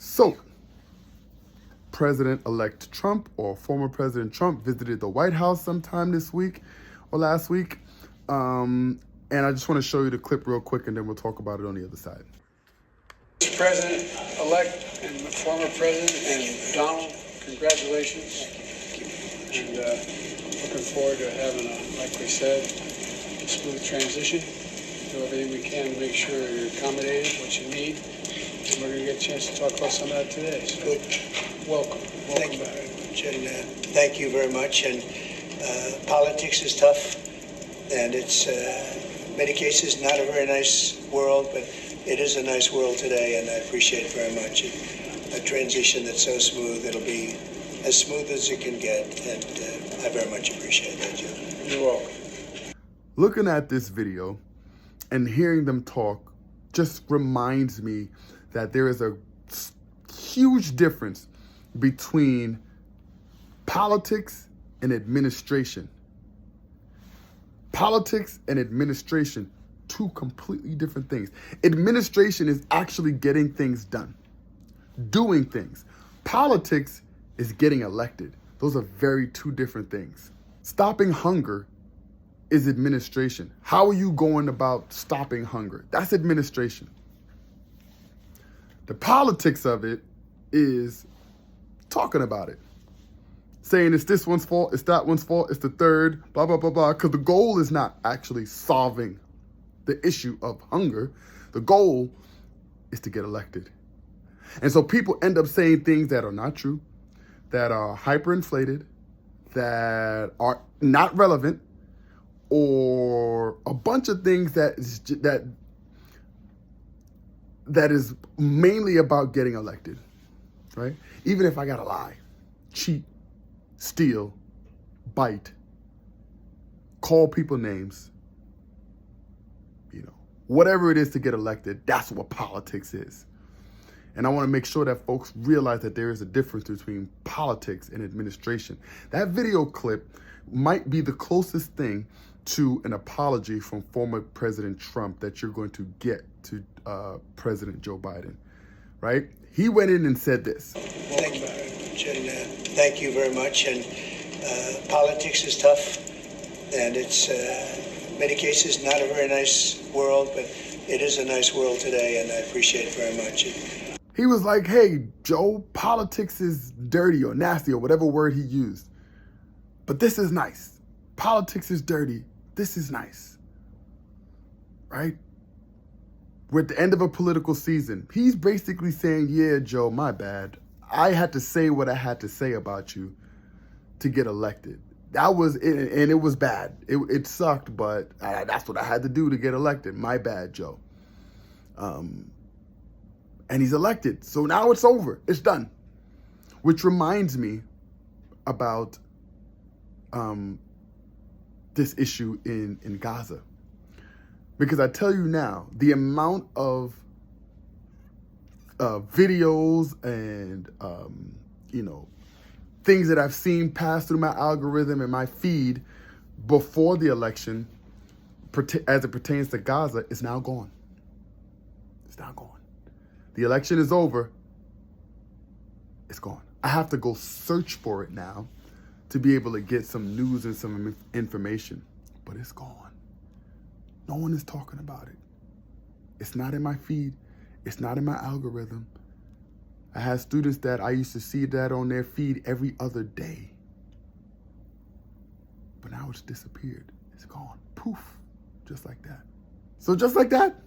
So, President-elect Trump, or former President Trump, visited the White House sometime this week or last week. And I just want to show you the clip real quick, and then we'll talk about it on the other side. Mr. President-elect and former President, and Donald, congratulations. And looking forward to having like we said, a smooth transition. Do everything we can to make sure you're accommodated, what you need. And we're going to get a chance to talk about some of that today. So good. Welcome Thank you back. very much. And thank you very much. And politics is tough. And it's, in many cases, not a very nice world, but it is a nice world today, and I appreciate it very much. A transition that's so smooth, it'll be as smooth as it can get, and I very much appreciate that, Joe. You're welcome. Looking at this video and hearing them talk just reminds me that there is a huge difference between politics and administration. Politics and administration, two completely different things. Administration is actually getting things done, doing things. Politics is getting elected. Those are very two different things. Stopping hunger is administration. How are you going about stopping hunger? That's administration. The politics of it is talking about it. Saying it's this one's fault, it's that one's fault, it's the third, blah, blah, blah, blah. Because the goal is not actually solving the issue of hunger. The goal is to get elected. And so people end up saying things that are not true, that are hyperinflated, that are not relevant, or a bunch of things that is mainly about getting elected, right? Even if I gotta lie, cheat, steal, bite, call people names, whatever it is to get elected, that's what politics is. And I want to make sure that folks realize that there is a difference between politics and administration. That video clip might be the closest thing to an apology from former President Trump that you're going to get to President Joe Biden, right? He went in and said this. Thank you very much. And thank you very much. And politics is tough. And it's, in many cases, not a very nice world, but it is a nice world today, and I appreciate it very much. He was like, hey, Joe, politics is dirty or nasty or whatever word he used. But this is nice. Politics is dirty. This is nice. Right? We're at the end of a political season. He's basically saying, yeah, Joe, my bad. I had to say what I had to say about you to get elected. That was it, and it was bad. It sucked, but that's what I had to do to get elected. My bad, Joe. And he's elected. So now it's over. It's done. Which reminds me about this issue in Gaza. Because I tell you now, the amount of videos and, things that I've seen pass through my algorithm and my feed before the election, as it pertains to Gaza, is now gone. It's now gone. The election is over. It's gone. I have to go search for it now to be able to get some news and some information, but it's gone. No one is talking about it. It's not in my feed. It's not in my algorithm. I had students that I used to see that on their feed every other day. But now it's disappeared. It's gone. Poof. Just like that. So just like that,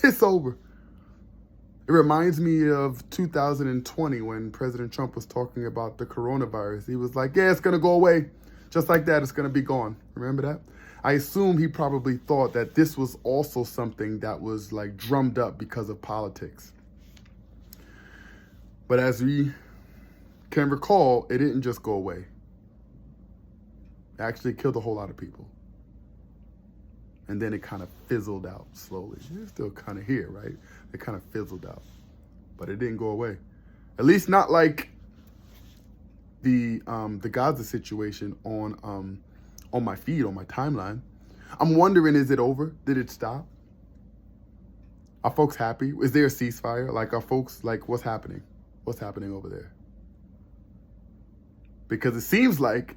it's over. It reminds me of 2020 when President Trump was talking about the coronavirus. He was like, yeah, it's going to go away. Just like that, it's going to be gone. Remember that? I assume he probably thought that this was also something that was like drummed up because of politics. But as we can recall, it didn't just go away. It actually killed a whole lot of people. And then it kind of fizzled out slowly. It's still kind of here, right? It kind of fizzled out. But it didn't go away. At least not like the Gaza situation on my feed, on my timeline. I'm wondering, is it over? Did it stop? Are folks happy? Is there a ceasefire? Like, are folks like, what's happening? what's happening over there. Because it seems like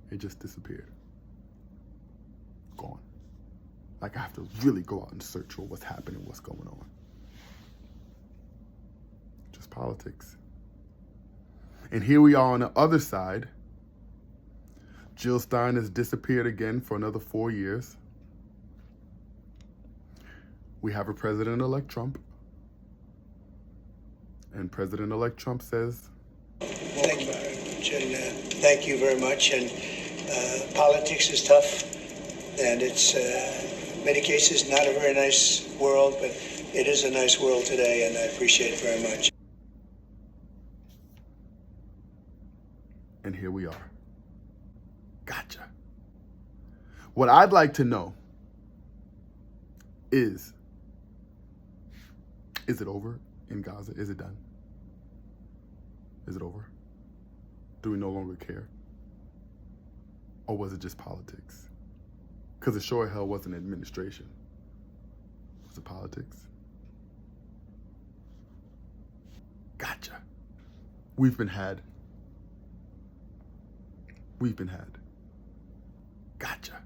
it just disappeared. Gone. Like I have to really go out and search for what's happening, what's going on. Just politics. And here we are on the other side. Jill Stein has disappeared again for another 4 years. We have a President-elect Trump. And President-elect Trump says, Thank you, and, thank you very much. And politics is tough, and it's in many cases not a very nice world, but it is a nice world today, and I appreciate it very much. and here we are. Gotcha. What I'd like to know is it over in Gaza? Is it done? Is it over? Do we no longer care? Or was it just politics? Because it sure hell wasn't administration. Was it politics? Gotcha. We've been had. We've been had. Gotcha.